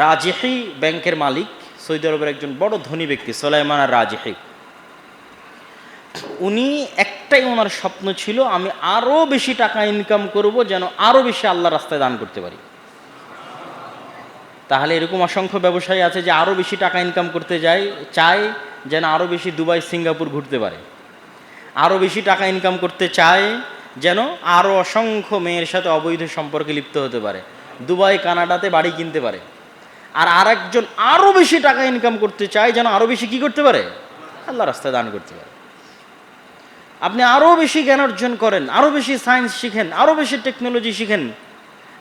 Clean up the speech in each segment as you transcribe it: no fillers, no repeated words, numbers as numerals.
রাজিহি ব্যাংকের মালিক, সৌদি আরবের একজন বড় ধনী ব্যক্তি, সুলাইমান আর রাজিহি। উনি একটাই ওনার স্বপ্ন ছিল, আমি আরও বেশি টাকা ইনকাম করব, যেন আরও বেশি আল্লাহ রাস্তায় দান করতে পারি। তাহলে এরকম অসংখ্য ব্যবসায়ী আছে যে আরও বেশি টাকা ইনকাম করতে চায় যেন আরও বেশি দুবাই সিঙ্গাপুর ঘুরতে পারে, আরও বেশি টাকা ইনকাম করতে চায় যেন আরও অসংখ্য মেয়ের সাথে অবৈধ সম্পর্কে লিপ্ত হতে পারে, দুবাই কানাডাতে বাড়ি কিনতে পারে। আর আরেকজন আরও বেশি টাকা ইনকাম করতে চায় যেন আরও বেশি কি করতে পারে, আল্লাহ রাস্তায় দান করতে পারে। আপনি আরও বেশি জ্ঞান অর্জন করেন, আরও বেশি সায়েন্স শিখেন, আরও বেশি টেকনোলজি শিখেন,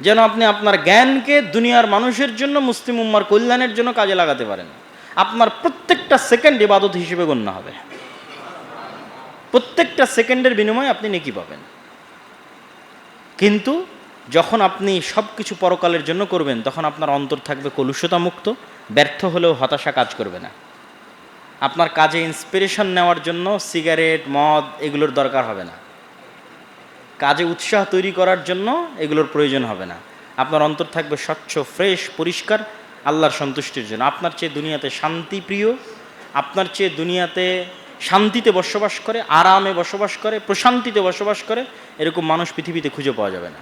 যেন আপনি আপনার জ্ঞানকে দুনিয়ার মানুষের জন্য, মুসলিম উম্মার কল্যাণের জন্য কাজে লাগাতে পারেন। আপনার প্রত্যেকটা সেকেন্ড ইবাদত হিসেবে গণ্য হবে, প্রত্যেকটা সেকেন্ডের বিনিময়ে আপনি নেকি পাবেন। কিন্তু যখন আপনি সব কিছু পরকালের জন্য করবেন, তখন আপনার অন্তর থাকবে কলুষতা মুক্ত, ব্যর্থ হলেও হতাশা কাজ করবে না। আপনার কাজে ইন্সপিরেশন নেওয়ার জন্য সিগারেট, মদ এগুলোর দরকার হবে না, কাজে উৎসাহ তৈরি করার জন্য এগুলোর প্রয়োজন হবে না। আপনার অন্তর থাকবে স্বচ্ছ, ফ্রেশ, পরিষ্কার, আল্লাহর সন্তুষ্টির জন্য। আপনার চেয়ে দুনিয়াতে শান্তি প্রিয়, আপনার চেয়ে দুনিয়াতে শান্তিতে বসবাস করে, আরামে বসবাস করে, প্রশান্তিতে বসবাস করে, এরকম মানুষ পৃথিবীতে খুঁজে পাওয়া যাবে না,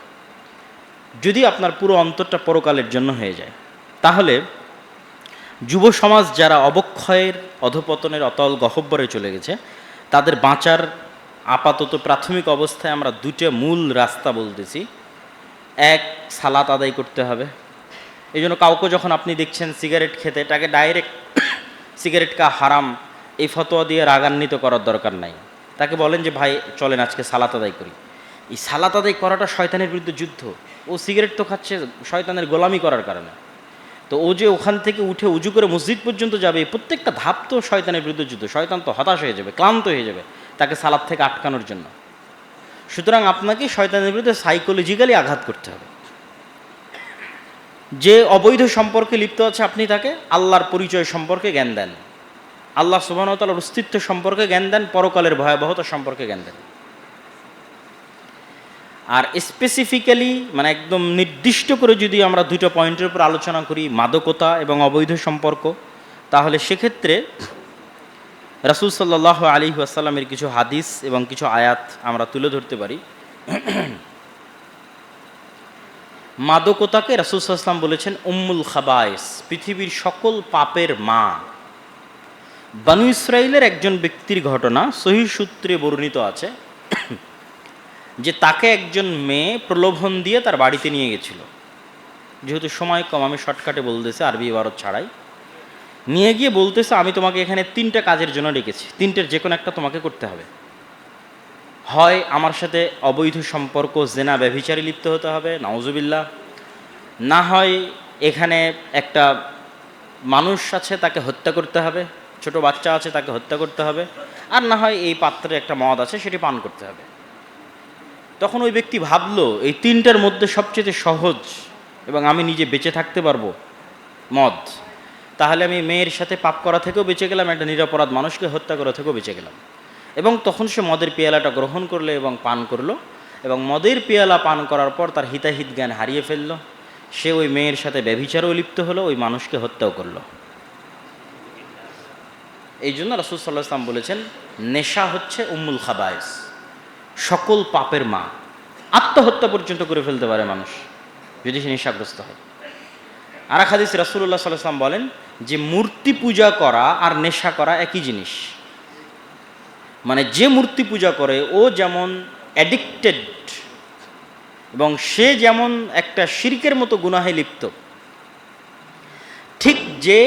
যদি আপনার পুরো অন্তরটা পরকালের জন্য হয়ে যায়। তাহলে যুব সমাজ যারা অবক্ষয়ের, অধপতনের অতল গহ্বরে চলে গেছে, তাদের বাঁচার আপাতত প্রাথমিক অবস্থায় আমরা দুটো মূল রাস্তা বলতেছি। এক, সালাত আদায় করতে হবে। এই জন্য কাউকে যখন আপনি দেখছেন সিগারেট খেতে, তাকে ডাইরেক্ট সিগারেট কা হারাম এই ফতোয়া দিয়ে রাগান্বিত করার দরকার নাই। তাকে বলেন যে ভাই চলেন আজকে সালাত আদায় করি। এই সালাত আদায় করাটা শয়তানের বিরুদ্ধে যুদ্ধ। ও সিগারেট তো খাচ্ছে শয়তানের গোলামি করার কারণে। তো ও যে ওখান থেকে উঠে উজু করে মসজিদ পর্যন্ত যাবে, এই প্রত্যেকটা ধাপ তো শয়তানের বিরুদ্ধে যুদ্ধ। শয়তান তো হতাশ হয়ে যাবে, ক্লান্ত হয়ে যাবে তাকে সালাত থেকে আটকানোর জন্য। সুতরাং আপনাকে শয়তানের বিরুদ্ধে সাইকোলজিক্যালি আঘাত করতে হবে। যে অবৈধ সম্পর্কে লিপ্ত আছে, আপনি তাকে আল্লাহর পরিচয় সম্পর্কে জ্ঞান দেন, আল্লাহ সুবহানাহু ওয়া তাআলার অস্তিত্ব সম্পর্কে জ্ঞান দেন, পরকালের ভয়াবহতা সম্পর্কে জ্ঞান দেন। আর স্পেসিফিক্যালি মানে একদম নির্দিষ্ট করে যদি আমরা দুটো পয়েন্টের উপর আলোচনা করি, মাদকতা এবং অবৈধ সম্পর্ক, তাহলে সেক্ষেত্রে রাসূল সাল্লাল্লাহু আলাইহি ওয়াসাল্লামের কিছু হাদিস এবং কিছু আয়াত আমরা তুলে ধরতে পারি। মাদকতাকে রাসূল সাল্লাল্লাহু আলাইহি ওয়াসাল্লাম বলেছেন উম্মুল খাবায়েস, পৃথিবীর সকল পাপের মা। বনু ইসরাইলের একজন ব্যক্তির ঘটনা সহিহ সূত্রে বর্ণিত আছে যে তাকে একজন মেয়ে প্রলোভন দিয়ে তার বাড়িতে নিয়ে গেছিল। যেহেতু সময় কম, আমি শর্টকাটে বলতেছি, আরবি ইবারত ছাড়াই। নিয়ে গিয়ে বলতেছে আমি তোমাকে এখানে 3টা কাজের জন্য ডেকেছি, 3টের যে কোনো একটা তোমাকে করতে হবে। হয় আমার সাথে অবৈধ সম্পর্ক, জেনা, ব্যভিচারে লিপ্ত হতে হবে, নাউজুবিল্লাহ। না হয় এখানে একটা মানুষ আছে তাকে হত্যা করতে হবে, ছোট বাচ্চা আছে তাকে হত্যা করতে হবে, আর না হয় এই পাত্রে একটা মদ আছে সেটি পান করতে হবে। তখন ওই ব্যক্তি ভাবলো এই 3টার মধ্যে সবচেয়ে সহজ এবং আমি নিজে বেঁচে থাকতে পারবো মদ, তাহলে আমি মেয়ের সাথে পাপ করা থেকেও বেঁচে গেলাম, একটা নিরপরাধ মানুষকে হত্যা করা থেকেও বেঁচে গেলাম। এবং তখন সে মদের পেয়ালাটা গ্রহণ করলো এবং পান করলো, এবং মদের পেয়ালা পান করার পর তার হিতাহিত জ্ঞান হারিয়ে ফেললো। সে ওই মেয়ের সাথে ব্যভিচারেও লিপ্ত হলো, ওই মানুষকে হত্যাও করলো। এই জন্য রাসূল সাল্লাল্লাহু আলাইহি ওয়াসাল্লাম বলেছেন নেশা হচ্ছে উম্মুল খাবায়েস, সকল পাপের মা। আত্মহত্যা পর্যন্ত করে ফেলতে পারে মানুষ যদি সে নেশাগ্রস্ত হয়। আর এক হাদিসে রাসূলুল্লাহ সাল্লাল্লাহু আলাইহি ওয়াসাল্লাম বলেন যে মূর্তি পূজা করা আর নেশা করা একই জিনিস। মানে যে মূর্তি পূজা করে ও যেমন অ্যাডিক্টেড এবং সে যেমন একটা শিরকের মতো গুনাহে লিপ্ত, ঠিক যে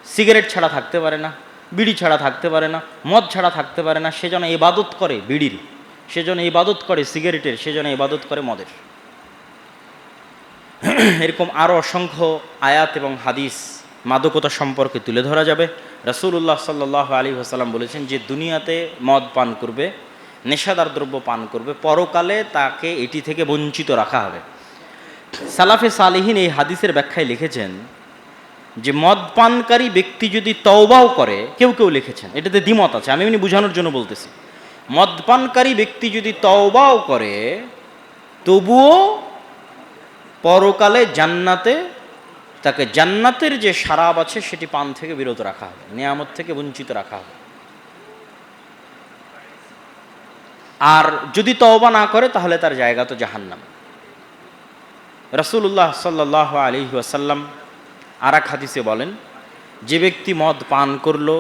সিগারেট ছাড়া থাকতে পারে না, বিড়ি ছাড়া থাকতে পারে না, মদ ছাড়া থাকতে পারে না, সে যেন ইবাদত করে বিড়ির, সে যেন ইবাদত করে সিগারেটের, সে যেন ইবাদত করে মদের। এরকম আরও অসংখ্য আয়াত এবং হাদিস মাদকতা সম্পর্কে তুলে ধরা যাবে। রাসূলুল্লাহ সাল্লাল্লাহু আলাইহি ওয়াসাল্লাম বলেছেন যে দুনিয়াতে মদ পান করবে, নেশাদার দ্রব্য পান করবে, পরকালে তাকে এটি থেকে বঞ্চিত রাখা হবে। সালাফে সালেহিন এই হাদিসের ব্যাখ্যায় লিখেছেন যে মদ পানকারী ব্যক্তি যদি তওবাও করে, কেউ কেউ লিখেছেন, এটাতে দ্বিমত আছে, আমি এমনি বোঝানোর জন্য বলতেছি, মদ পানকারী ব্যক্তি যদি তওবাও করে তবুও পরকালে জান্নাতে তাকে জান্নাতের যে শরাব আছে সেটি পান থেকে বিরত রাখা হবে, নিয়ামত থেকে বঞ্চিত রাখা হবে। আর যদি তওবা না করে তাহলে তার জায়গা তো জাহান্নাম। রাসূলুল্লাহ সাল্লাল্লাহু আলাইহি ওয়াসাল্লাম আর এক হাদিসে বলেন, যে ব্যক্তি মদ পান করলো,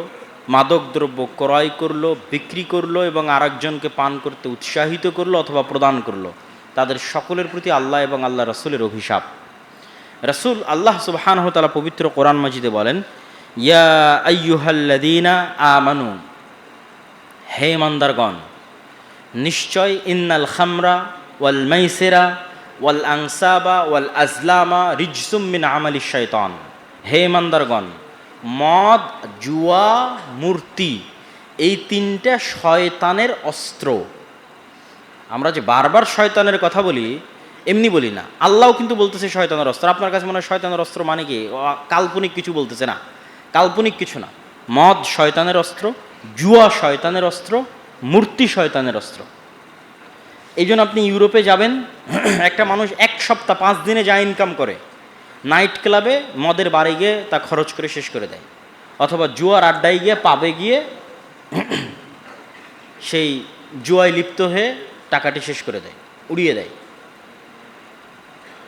মাদক দ্রব্য ক্রয় করলো, বিক্রি করলো এবং আরেকজনকে পান করতে উৎসাহিত করলো অথবা প্রদান করলো, তাদের সকলের প্রতি আল্লাহ এবং আল্লাহ রাসূলের অভিশাপ। রাসূল আল্লাহ সুবহানাহু ওয়া তাআলা পবিত্র কোরআন মাজিদে বলেন, ইয়া আইয়ুহাল্লাযীনা আমানু, হে ইমানদারগণ, নিশ্চয় ইন্নাল খামরা ওয়াল মাইসিরা ওয়াল আনসাবা ওয়াল আজলামা রিজসুম মিন আমালিশ শাইতান। হে ইমানদারগণ, মদ, জুয়া, মূর্তি, এই তিনটা শয়তানের অস্ত্র। আমরা যে বারবার শয়তানের কথা বলি, এমনি বলি না, আল্লাহও কিন্তু বলতেছে শয়তানের অস্ত্র। আপনার কাছে মনে হয় শয়তানের অস্ত্র মানে কি কাল্পনিক কিছু বলতেছে? না, কাল্পনিক কিছু না। মদ শয়তানের অস্ত্র, জুয়া শয়তানের অস্ত্র, মূর্তি শয়তানের অস্ত্র। এই জন্য আপনি ইউরোপে যাবেন, একটা মানুষ এক সপ্তাহ 5 দিনে যা ইনকাম করে, নাইট ক্লাবে মদের বারে গিয়ে তা খরচ করে শেষ করে দেয়, অথবা জুয়ার আড্ডায় গিয়ে পাবে গিয়ে সেই জুয়ায় লিপ্ত হয়ে টাকাটি শেষ করে দেয়, উড়িয়ে দেয়।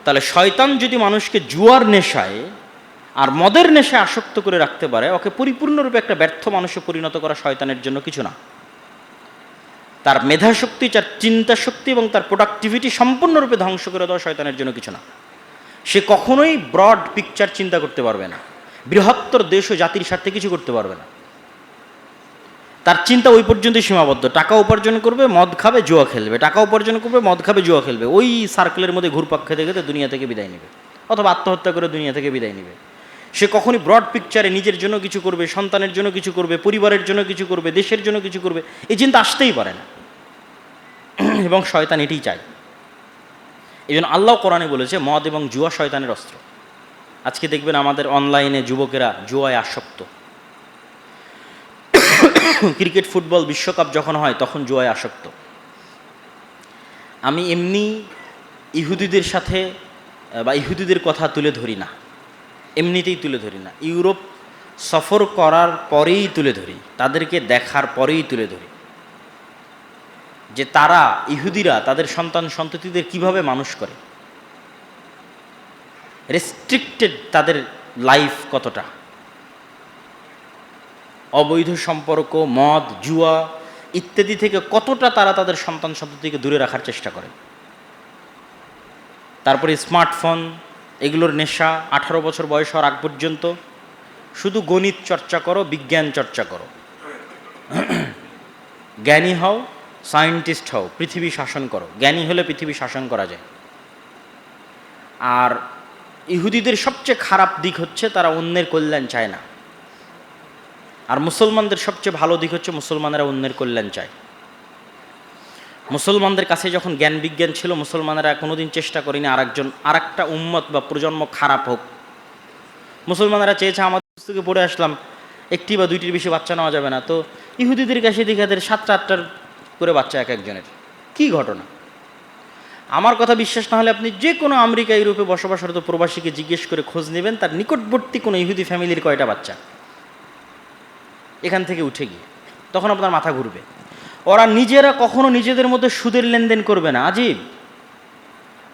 তাহলে শয়তান যদি মানুষকে জুয়ার নেশায় আর মদের নেশায় আসক্ত করে রাখতে পারে, ওকে পরিপূর্ণরূপে একটা ব্যর্থ মানুষে পরিণত করা শয়তানের জন্য কিছু না। তার মেধাশক্তি, তার চিন্তা শক্তি এবং তার প্রোডাক্টিভিটি সম্পূর্ণরূপে ধ্বংস করে দেওয়া শয়তানের জন্য কিছু না। সে কখনোই ব্রড পিকচার চিন্তা করতে পারবে না, বৃহত্তর দেশ ও জাতির স্বার্থে কিছু করতে পারবে না। তার চিন্তা ওই পর্যন্তই সীমাবদ্ধ। টাকা উপার্জন করবে, মদ খাবে, জুয়া খেলবে, টাকা উপার্জন করবে, মদ খাবে, জুয়া খেলবে, ওই সার্কেলের মধ্যে ঘুরপাক খেতে খেতে দুনিয়া থেকে বিদায় নেবে, অথবা আত্মহত্যা করে দুনিয়া থেকে বিদায় নেবে। সে কখনই ব্রড পিকচারে নিজের জন্য কিছু করবে, সন্তানের জন্য কিছু করবে, পরিবারের জন্য কিছু করবে, দেশের জন্য কিছু করবে, এই চিন্তা আসতেই পারে না। এবং শয়তান এটাই চায়। এই জন্য আল্লাহ কোরআনে বলেছে মদ এবং জুয়া শয়তানের অস্ত্র। আজকে দেখবেন আমাদের অনলাইনে যুবকেরা জুয়ায় আসক্ত। ক্রিকেট, ফুটবল বিশ্বকাপ যখন হয় তখন জুয়ায় আসক্ত। আমি এমনি ইহুদিদের সাথে বা ইহুদিদের কথা তুলে ধরি না, এমনিতেই তুলে ধরি না, ইউরোপ সফর করার পরেই তুলে ধরি, তাদেরকে দেখার পরেই তুলে ধরি যে তারা, ইহুদিরা তাদের সন্তান সন্ততিদের কিভাবে মানুষ করে, রেস্ট্রিক্টেড তাদের লাইফ কতটা, অবৈধ সম্পর্ক, মদ, জুয়া ইত্যাদি থেকে কতটা তারা তাদের সন্তান সন্ততিকে দূরে রাখার চেষ্টা করে। তারপরে স্মার্টফোন, এগুলোর নেশা। 18 বছর বয়স হওয়ার আগ পর্যন্ত শুধু গণিত চর্চা করো, বিজ্ঞান চর্চা করো, জ্ঞানী হও, সায়েন্টিস্ট হও, পৃথিবী শাসন করো। জ্ঞানী হলে পৃথিবী শাসন করা যায়। আর ইহুদিদের সবচেয়ে খারাপ দিক হচ্ছে তারা অন্যের কল্যাণ চায় না। আর মুসলমানদের সবচেয়ে ভালো দিক হচ্ছে মুসলমানেরা অন্যের কল্যাণ চায়। মুসলমানদের কাছে যখন জ্ঞান বিজ্ঞান ছিল, মুসলমানেরা কোনোদিন চেষ্টা করেনি আরেকটা উম্মত বা প্রজন্ম খারাপ হোক। মুসলমানেরা চেয়েছে আমাদের পুস্তকে পড়ে আসলাম, 1টি বা 2টির বেশি বাচ্চা নেওয়া যাবে না, তো ইহুদিদের কাছে দিকে 7টা 8টার করে বাচ্চা এক একজনের। কি ঘটনা! আমার কথা বিশ্বাস না হলে আপনি যে কোনো আমেরিকা, ইউরোপে বসবাসরত প্রবাসীকে জিজ্ঞেস করে খোঁজ নেবেন তার নিকটবর্তী কোনো ইহুদি ফ্যামিলির কয়টা বাচ্চা এখান থেকে উঠে গিয়ে, তখন আপনার মাথা ঘুরবে। ওরা নিজেরা কখনো নিজেদের মধ্যে সুদের লেনদেন করবে না। আজীব!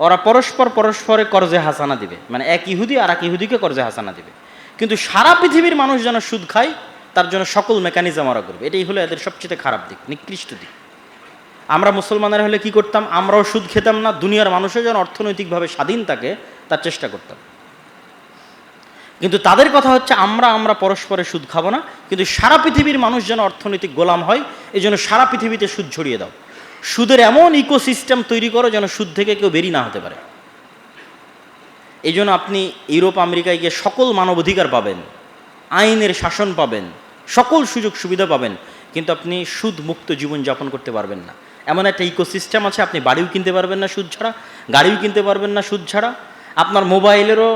ওরা পরস্পরে কর্জে হাসানা দিবে, মানে এক ইহুদি আর এক ইহুদিকে কর্জে হাসানা দিবে। কিন্তু সারা পৃথিবীর মানুষ যেন সুদ খায় তার জন্য সকল মেকানিজম ওরা করবে। এটাই হলো এদের সবচেয়ে খারাপ দিক, নিকৃষ্ট দিক। আমরা মুসলমানেরা হলে কি করতাম? আমরাও সুদ খেতাম না, দুনিয়ার মানুষও যেন অর্থনৈতিকভাবে স্বাধীন থাকে তার চেষ্টা করতাম। কিন্তু তাদের কথা হচ্ছে আমরা পরস্পরে সুদ খাবো না, কিন্তু সারা পৃথিবীর মানুষ যেন অর্থনৈতিক গোলাম হয়, এই জন্য সারা পৃথিবীতে সুদ ছড়িয়ে দাও। সুদের এমন ইকোসিস্টেম তৈরি করো যেন সুদ থেকে কেউ বেরিয়ে না হতে পারে। এই জন্য আপনি ইউরোপ, আমেরিকায় গিয়ে সকল মানবাধিকার পাবেন, আইনের শাসন পাবেন, সকল সুযোগ সুবিধা পাবেন, কিন্তু আপনি সুদ মুক্ত জীবনযাপন করতে পারবেন না। এমন একটা ইকোসিস্টেম আছে, আপনি বাড়িও কিনতে পারবেন না সুদ ছাড়া, গাড়িও কিনতে পারবেন না সুদ ছাড়া, আপনার মোবাইলেরও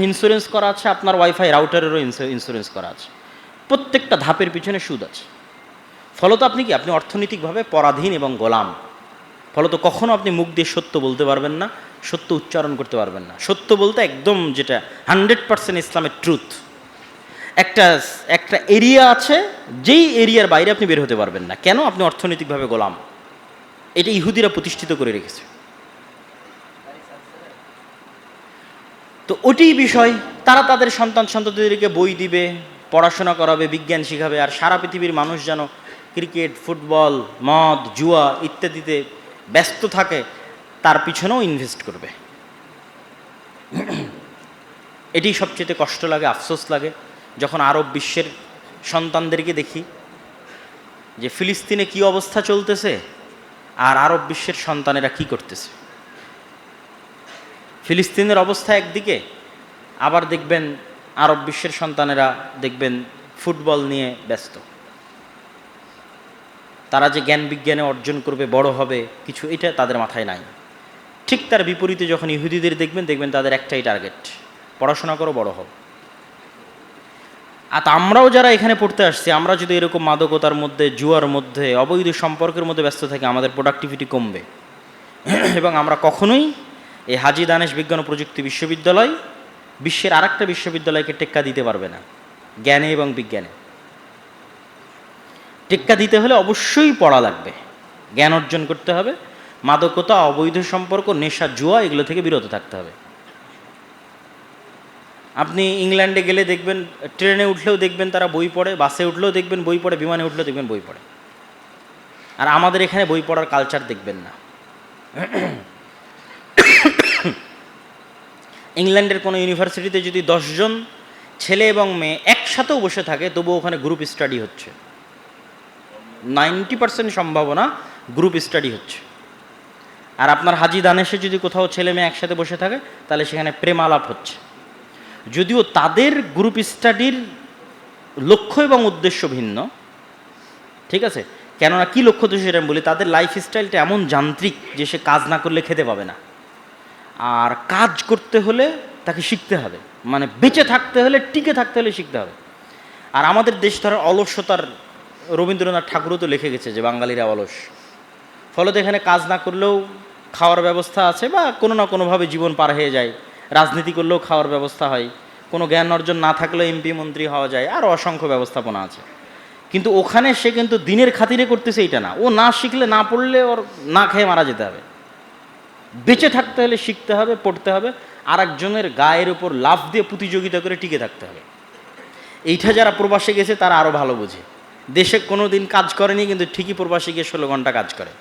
ইন্স্যুরেন্স করা আছে, আপনার ওয়াইফাই রাউটারেরও ইন্স্যুরেন্স করা আছে, প্রত্যেকটা ধাপের পিছনে সুদ আছে। ফলত আপনি অর্থনৈতিকভাবে পরাধীন এবং গোলাম। ফলত কখনো আপনি মুখ দিয়ে সত্য বলতে পারবেন না, সত্য উচ্চারণ করতে পারবেন না। সত্য বলতে একদম যেটা 100% ইসলামের ট্রুথ। একটা একটা এরিয়া আছে, যেই এরিয়ার বাইরে আপনি বের হতে পারবেন না। কেন? আপনি অর্থনৈতিকভাবে গোলাম। এটা ইহুদিরা প্রতিষ্ঠিত করে রেখেছে। তো ওটি বিষয়, তারা তাদের সন্তানদেরকে বই দিবে, পড়াশোনা করাবে, বিজ্ঞান শিখাবে, আর সারা পৃথিবীর মানুষ যেন ক্রিকেট, ফুটবল, মদ, জুয়া ইত্যাদিতে ব্যস্ত থাকে, তার পিছনেও ইনভেস্ট করবে। এটি সবচেয়ে কষ্ট লাগে, আফসোস লাগে যখন আরব বিশ্বের সন্তানদেরকে দেখি যে ফিলিস্তিনে কি অবস্থা চলতেছে আর আরব বিশ্বের সন্তানেরা কি করতেছে। ফিলিস্তিনের অবস্থা একদিকে, আবার দেখবেন আরব বিশ্বের সন্তানেরা দেখবেন ফুটবল নিয়ে ব্যস্ত। তারা যে জ্ঞান বিজ্ঞানে অর্জন করবে, বড় হবে কিছু, এটা তাদের মাথায় নাই। ঠিক তার বিপরীতে যখন ইহুদিদের দেখবেন তাদের একটাই টার্গেট, পড়াশোনা করো, বড় হও। আর আমরাও যারা এখানে পড়তে আসছি, আমরা যদি এরকম মাদকতার মধ্যে, জুয়ার মধ্যে, অবৈধ সম্পর্কের মধ্যে ব্যস্ত থাকি, আমাদের প্রোডাক্টিভিটি কমবে। এবং আমরা কখনোই এই হাজী দানেশ বিজ্ঞান ও প্রযুক্তি বিশ্ববিদ্যালয় বিশ্বের আরেকটা বিশ্ববিদ্যালয়কে টেক্কা দিতে পারবে না। জ্ঞানে এবং বিজ্ঞানে টেক্কা দিতে হলে অবশ্যই পড়া লাগবে, জ্ঞান অর্জন করতে হবে, মাদকতা, অবৈধ সম্পর্ক, নেশা, জুয়া এগুলো থেকে বিরত থাকতে হবে। আপনি ইংল্যান্ডে গেলে দেখবেন, ট্রেনে উঠলেও দেখবেন তারা বই পড়ে, বাসে উঠলেও দেখবেন বই পড়ে, বিমানে উঠলেও দেখবেন বই পড়ে। আর আমাদের এখানে বই পড়ার কালচার দেখবেন না। ইংল্যান্ডের কোনো ইউনিভার্সিটিতে যদি 10 জন ছেলে এবং মেয়ে একসাথেও বসে থাকে, তবুও ওখানে গ্রুপ স্টাডি হচ্ছে। 90% সম্ভাবনা গ্রুপ স্টাডি হচ্ছে। আর আপনার হাজী দানেশে যদি কোথাও ছেলে মেয়ে একসাথে বসে থাকে, তাহলে সেখানে প্রেম আলাপ হচ্ছে। যদিও তাদের গ্রুপ স্টাডির লক্ষ্য এবং উদ্দেশ্য ভিন্ন, ঠিক আছে? কেননা কী লক্ষ্য, তো সেটা আমি বলি, তাদের লাইফস্টাইলটা এমন যান্ত্রিক যে সে কাজ না করলে খেতে পাবে না। আর কাজ করতে হলে তাকে শিখতে হবে, মানে বেঁচে থাকতে হলে, টিকে থাকতে হলে শিখতে হবে। আর আমাদের দেশ ধরার অলসতার, রবীন্দ্রনাথ ঠাকুরও তো লিখে গেছে যে বাঙালিরা অলস। ফলত এখানে কাজ না করলেও খাওয়ার ব্যবস্থা আছে, বা কোনো না কোনোভাবে জীবন পার হয়ে যায়। রাজনীতি করলেও খাওয়ার ব্যবস্থা হয়, কোনো জ্ঞান অর্জন না থাকলেও এমপি মন্ত্রী হওয়া যায়, আর অসংখ্য ব্যবস্থাপনা আছে। কিন্তু ওখানে সে কিন্তু দিনের খাতিরে করতেছে এইটা না, ও না শিখলে, না পড়লে ওর না খেয়ে মারা যেতে হবে। বেঁচে থাকতে হলে শিখতে হবে, পড়তে হবে, আর একজনের গায়ের উপর লাফ দিয়ে প্রতিযোগিতা করে টিকে থাকতে হবে। এইটা যারা প্রবাসে গেছে তারা আরও ভালো বোঝে। দেশে কোনো দিন কাজ করেনি, কিন্তু ঠিকই প্রবাসে গিয়ে 16 ঘন্টা কাজ করে।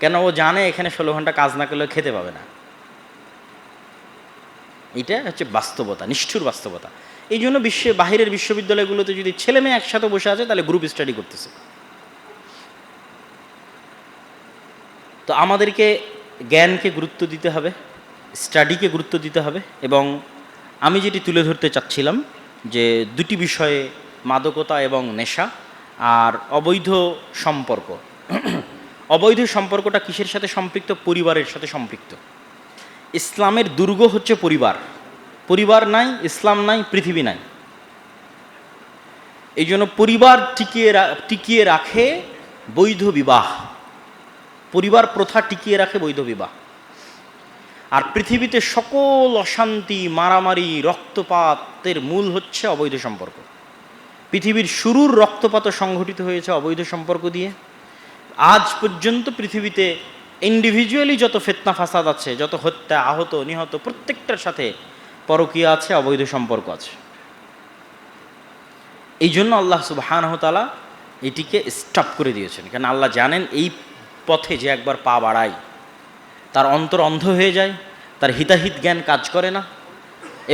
কেন? ও জানে এখানে 16 ঘন্টা কাজ না করলে খেতে পাবে না। এটা হচ্ছে বাস্তবতা, নিষ্ঠুর বাস্তবতা। এই জন্য বাহিরের বিশ্ববিদ্যালয়গুলোতে যদি ছেলে মেয়ে একসাথে বসে আছে, তাহলে গ্রুপ স্টাডি করতেছে। তো আমাদেরকে জ্ঞানকে গুরুত্ব দিতে হবে, স্টাডিকে গুরুত্ব দিতে হবে। এবং আমি যেটি তুলে ধরতে চাচ্ছিলাম যে দুটি বিষয়ে, মাদকতা এবং নেশা, আর অবৈধ সম্পর্ক। অবৈধ সম্পর্কটা কিসের সাথে সম্পৃক্ত? পরিবারের সাথে সম্পৃক্ত। ইসলামের দুর্গ হচ্ছে পরিবার। পরিবার নাই, ইসলাম নাই, পৃথিবী নাই। এই জন্য পরিবার টিকিয়ে রাখে বৈধ বিবাহ, পরিবার প্রথা টিকিয়ে রাখে বৈধ বিবাহ। আর পৃথিবীতে সকল অশান্তি, মারামারি, রক্তপাতের মূল হচ্ছে অবৈধ সম্পর্ক। পৃথিবীর শুরুর রক্তপাত সংঘটিত হয়েছে অবৈধ সম্পর্ক দিয়ে। আজ পর্যন্ত পৃথিবীতে ইন্ডিভিজুয়ালি যত ফিতনা ফাসাদ আছে, যত হত্যা, আহত, নিহত, প্রত্যেকটার সাথে পরকীয়া আছে, অবৈধ সম্পর্ক আছে। এই জন্য আল্লাহ সুবহানাহু ওয়া তাআলা এটিকে স্টপ করে দিয়েছেন। কারণ আল্লাহ জানেন এই পথে যে একবার পা বাড়ায়, তার অন্তর অন্ধ হয়ে যায়, তার হিতাহিত জ্ঞান কাজ করে না,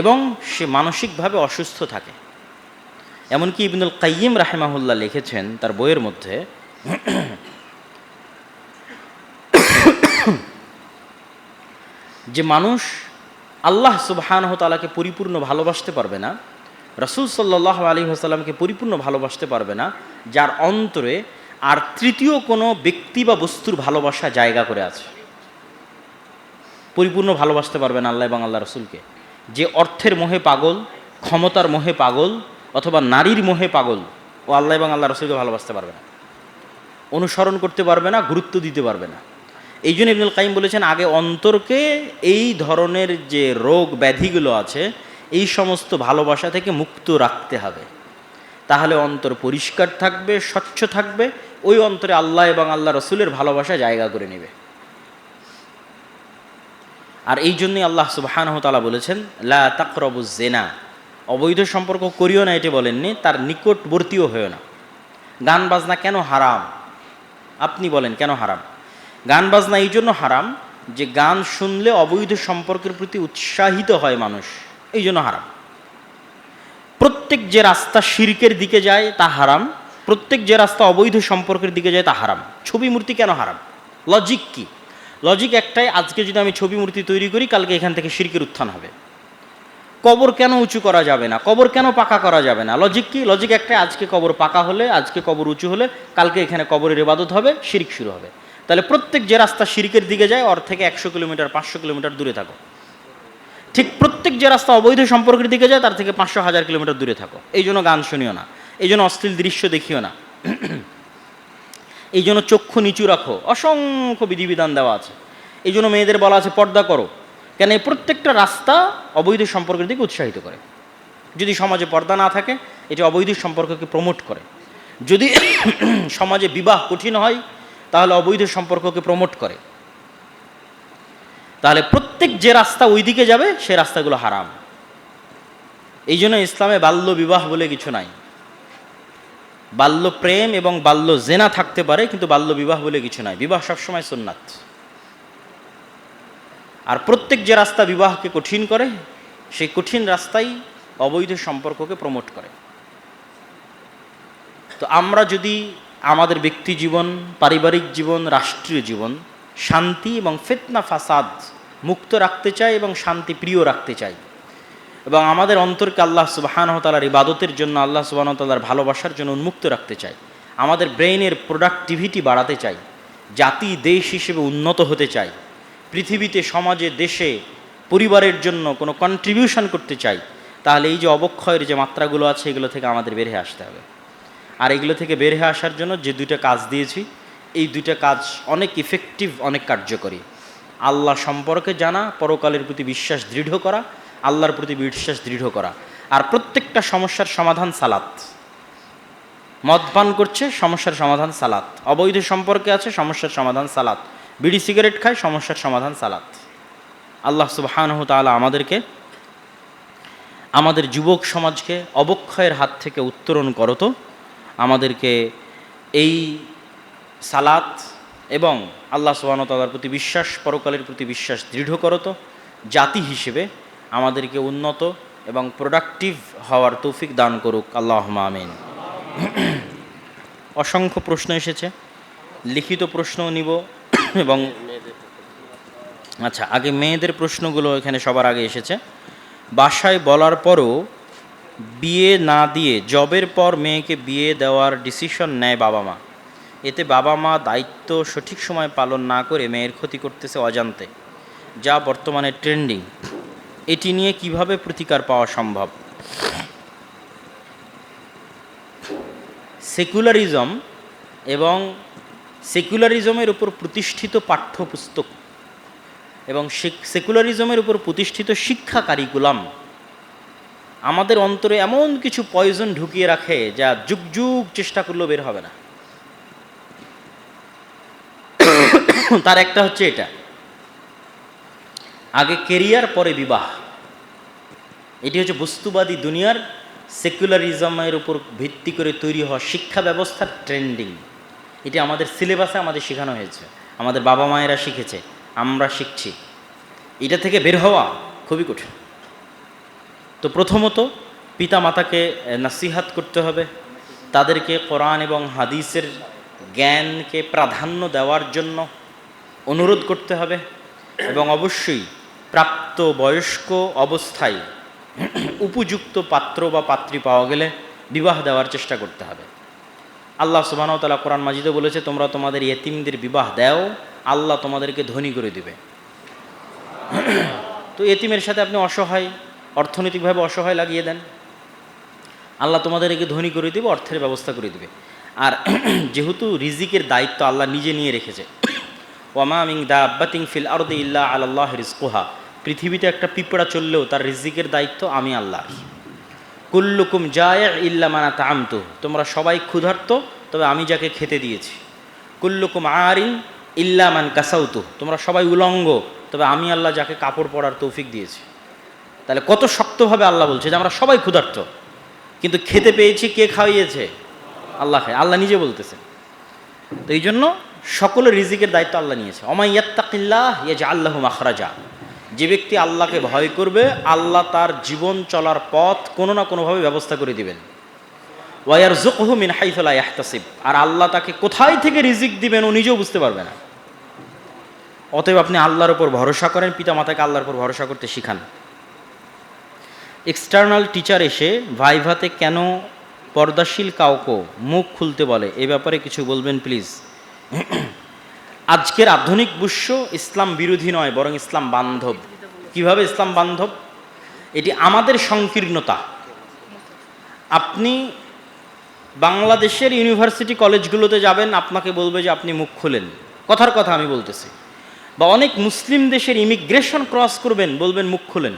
এবং সে মানসিকভাবে অসুস্থ থাকে। এমনকি ইবনুল কাইয়িম রাহিমাহুল্লাহ লিখেছেন তার বইয়ের মধ্যে, যে মানুষ আল্লাহ সুবহানাহু ওয়া তাআলাকে পরিপূর্ণ ভালোবাসতে পারবে না, রাসূল সাল্লাল্লাহু আলাইহি ওয়াসাল্লামকে পরিপূর্ণ ভালোবাসতে পারবে না, যার অন্তরে আর তৃতীয় কোনো ব্যক্তি বা বস্তুর ভালোবাসা জায়গা করে আছে। পরিপূর্ণ ভালোবাসতে পারবে না আল্লাহ এবং আল্লাহ রসুলকে। যে অর্থের মোহে পাগল, ক্ষমতার মোহে পাগল, অথবা নারীর মোহে পাগল, ও আল্লাহ এবং আল্লাহ রসুলকে ভালোবাসতে পারবে না, অনুসরণ করতে পারবে না, গুরুত্ব দিতে পারবে না। এই জন্য ইবনুল কাইয়িম বলেছেন আগে অন্তরকে এই ধরনের যে রোগ ব্যাধিগুলো আছে এই সমস্ত ভালোবাসা থেকে মুক্ত রাখতে হবে, তাহলে অন্তর পরিষ্কার থাকবে, স্বচ্ছ থাকবে, ওই অন্তরে আল্লাহ এবং আল্লাহ রসুলের ভালোবাসা জায়গা করে নেবে। আর এই জন্যই আল্লাহ সুবহানাহু ওয়া তাআলা বলেছেন লা তাকরাবুজ জিনা, অবৈধ সম্পর্ক করিও না, এটি বলেননি, তার নিকটবর্তীও হয়েও না। গান বাজনা কেন হারাম? আপনি বলেন কেন হারাম? গান বাজনা এই জন্য হারাম যে গান শুনলে অবৈধ সম্পর্কের প্রতি উৎসাহিত হয় মানুষ, এই জন্য হারাম। প্রত্যেক যে রাস্তা শিরকের দিকে যায় তা হারাম, প্রত্যেক যে রাস্তা অবৈধ সম্পর্কের দিকে যায় তা হারাম। ছবি মূর্তি কেন হারাম? লজিক কি? লজিক একটাই, আজকে যদি আমি ছবি মূর্তি তৈরি করি কালকে এখান থেকে শিরকের উত্থান হবে। কবর কেন উঁচু করা যাবে না? কবর কেন পাকা করা যাবে না? লজিক কি? লজিক একটাই, আজকে কবর পাকা হলে, আজকে কবর উঁচু হলে কালকে এখানে কবরের ইবাদত হবে, শিরক শুরু হবে। তাহলে প্রত্যেক যে রাস্তা শিরকের দিকে যায় ওর থেকে 100 কিলোমিটার 500 কিলোমিটার দূরে থাকো। ঠিক প্রত্যেক যে রাস্তা অবৈধ সম্পর্কের দিকে যায় তার থেকে 500-1000 কিলোমিটার দূরে থাকো। এই জন্য গান শুনিও না, এই জন্য অশ্লীল দৃশ্য দেখিও না, এই জন্য চক্ষু নিচু রাখো, অসংখ্য বিধিবিধান দেওয়া আছে। এই জন্য মেয়েদের বলা আছে পর্দা করো, কেন এই প্রত্যেকটা রাস্তা অবৈধ সম্পর্কের দিকে উৎসাহিত করে। যদি সমাজে পর্দা না থাকে এটি অবৈধ সম্পর্ককে প্রমোট করে। যদি সমাজে বিবাহ কঠিন হয় তাহলে অবৈধ সম্পর্ককে প্রমোট করে। তাহলে প্রত্যেক যে রাস্তা ওই দিকে যাবে সে রাস্তাগুলো হারাম। এই জন্য ইসলামে বাল্য বিবাহ বলে কিছু নাই। বাল্য প্রেম এবং বাল্য জেনা থাকতে পারে, কিন্তু বাল্য বিবাহ বলে কিছু নাই। বিবাহ সবসময় সুন্নাত। আর প্রত্যেক যে রাস্তা বিবাহকে কঠিন করে সেই কঠিন রাস্তাই অবৈধ সম্পর্ককে প্রমোট করে। তো আমরা যদি আমাদের ব্যক্তি জীবন, পারিবারিক জীবন, রাষ্ট্রীয় জীবন শান্তি এবং ফিতনা ফাসাদ মুক্ত রাখতে চাই এবং শান্তি প্রিয় রাখতে চাই, এবং আমাদের অন্তরকে আল্লাহ সুবহানাহু ওয়া তাআলার ইবাদতের জন্য, আল্লাহ সুবহানাহু ওয়া তাআলার ভালোবাসার জন্য উন্মুক্ত রাখতে চাই, আমাদের ব্রেইনের প্রোডাক্টিভিটি বাড়াতে চাই, জাতি দেশ হিসেবে উন্নত হতে চাই, পৃথিবীতে সমাজে দেশে পরিবারের জন্য কোনো কন্ট্রিবিউশন করতে চাই, তাহলে এই যে অবক্ষয়ের যে মাত্রাগুলো আছে এগুলো থেকে আমাদের বের হয়ে আসতে হবে। আর এগুলো থেকে বের হয়ে আসার জন্য যে দুইটা কাজ দিয়েছি, এই দুইটা কাজ অনেক ইফেক্টিভ, অনেক কার্যকরী। আল্লাহ সম্পর্কে জানা, পরকালের প্রতি বিশ্বাস দৃঢ় করা, আল্লাহর প্রতি বিশ্বাস দৃঢ় করা, আর প্রত্যেকটা সমস্যার সমাধান সালাত। মদ পান করছে, সমস্যার সমাধান সালাত। অবৈধ সম্পর্কে আছে, সমস্যার সমাধান সালাত। বিড়ি সিগারেট খায়, সমস্যার সমাধান সালাত। আল্লাহ সুবহানাহু ওয়া তাআলা আমাদেরকে, আমাদের যুবক সমাজকে অবক্ষয়ের হাত থেকে উত্তরণ করত, আমাদেরকে এই সালাত এবং আল্লাহ সুবহানাহু ওয়া তাআলার প্রতি বিশ্বাস, পরকালের প্রতি বিশ্বাস দৃঢ় করত। জাতি হিসেবে আমাদেরকে উন্নত এবং প্রোডাক্টিভ হওয়ার তৌফিক দান করুক, আল্লাহুম্মা আমিন। অসংখ্য প্রশ্ন এসেছে, লিখিত প্রশ্নও নিব এবং আচ্ছা, আগে মেয়েদের প্রশ্নগুলো এখানে সবার আগে এসেছে। বাসায় বলার পরও বিয়ে না দিয়ে জবের পর মেয়েকে বিয়ে দেওয়ার ডিসিশন নেয় বাবা মা, এতে বাবা মা দায়িত্ব সঠিক সময় পালন না করে মেয়ের ক্ষতি করতেছে অজান্তে, যা বর্তমানে ট্রেন্ডিং। এটি নিয়ে কিভাবে প্রতিকার পাওয়া সম্ভব? সেকুলারিজম এবং সেকুলারিজমের উপর প্রতিষ্ঠিত পাঠ্যপুস্তক এবং সেকুলারিজমের উপর প্রতিষ্ঠিত শিক্ষা কারিকুলাম আমাদের অন্তরে এমন কিছু পয়জন ঢুকিয়ে রাখে যা যুগ যুগ চেষ্টা করলেও বের হবে না। তার একটা হচ্ছে এটা, আগে কেরিয়ার পরে বিবাহ। এটি হচ্ছে বস্তুবাদী দুনিয়ার সেকুলারিজমের উপর ভিত্তি করে তৈরি হওয়া শিক্ষা ব্যবস্থার ট্রেন্ডিং। এটি আমাদের সিলেবাসে আমাদের শেখানো হয়েছে, আমাদের বাবা মায়েরা শিখেছে, আমরা শিখছি। এটা থেকে বের হওয়া খুবই কঠিন। তো প্রথমত পিতা মাতাকে নাসিহাত করতে হবে, তাদেরকে কোরআন এবং হাদিসের জ্ঞানকে প্রাধান্য দেওয়ার জন্য অনুরোধ করতে হবে, এবং অবশ্যই প্রাপ্ত বয়স্ক অবস্থায় উপযুক্ত পাত্র বা পাত্রী পাওয়া গেলে বিবাহ দেওয়ার চেষ্টা করতে হবে। আল্লাহ সুবহানাহু ওয়া তাআলা কোরআন মাজিদে বলেছে, তোমরা তোমাদের ইয়েতিমদের বিবাহ দাও, আল্লাহ তোমাদেরকে ধনী করে দিবে। তো ইয়েতিমের সাথে আপনি অসহায়, অর্থনৈতিকভাবে অসহায় লাগিয়ে দেন, আল্লাহ তোমাদেরকে ধনী করে দিবে, অর্থের ব্যবস্থা করে দিবে। আর যেহেতু রিজিকের দায়িত্ব আল্লাহ নিজে নিয়ে রেখেছে, ওয়ামা মিন দাব্বাতিন ফিল আরদি ইল্লা আলাল্লাহি রিজকুহা, পৃথিবীতে একটা পিঁপড়া চললেও তার রিজিকের দায়িত্ব আমি আল্লাহর। কুল্লুকুম জায়ে ইল্লা মান আতআমতু, তোমরা সবাই ক্ষুধার্ত তবে আমি যাকে খেতে দিয়েছি। কুল্লুকুম আরিন ইল্লা মান কাসাউতু, তোমরা সবাই উলঙ্গ তবে আমি আল্লাহ যাকে কাপড় পরার তৌফিক দিয়েছি। তাহলে কত শক্তভাবে আল্লাহ বলছে যে আমরা সবাই ক্ষুধার্ত, কিন্তু খেতে পেয়েছি কে খাওয়িয়েছে? আল্লাহ খায়, আল্লাহ নিজে বলতেছে। তো এই জন্য সকলের রিজিকের দায়িত্ব আল্লাহ নিয়েছে। ওমা ইয়াত্তাকিল্লাহ ইয়াজআল লাহু মাখরাজা, যে ব্যক্তি আল্লাহকে ভয় করবে আল্লাহ তার জীবন চলার পথ কোনো না কোনোভাবে ব্যবস্থা করে দিবেন। ওয়া ইয়ারযুকহু মিন হাইথু লা ইয়াহতাসিব, আর আল্লাহ তাকে কোথায় থেকে রিজিক দিবেন ও নিজেও বুঝতে পারবে না। অতএব আপনি আল্লাহর উপর ভরসা করেন, পিতা মাতাকে আল্লাহর উপর ভরসা করতে শিখান। এক্সটার্নাল টিচার এসে ভাইভাতে কেন পর্দাশীল কাউকে মুখ খুলতে বলে, এ ব্যাপারে কিছু বলবেন প্লিজ। আজকের আধুনিক বিশ্ব ইসলাম বিরোধী নয়, বরং ইসলাম বান্ধব। কিভাবে ইসলাম বান্ধব? এটি আমাদের সংকীর্ণতা। আপনি বাংলাদেশের ইউনিভার্সিটি কলেজগুলোতে যাবেন, আপনাকে বলবে যে আপনি মুখ খুলেন, কথার কথা আমি বলতেছি। বা অনেক মুসলিম দেশের ইমিগ্রেশন ক্রস করবেন, বলবেন মুখ খুলেন।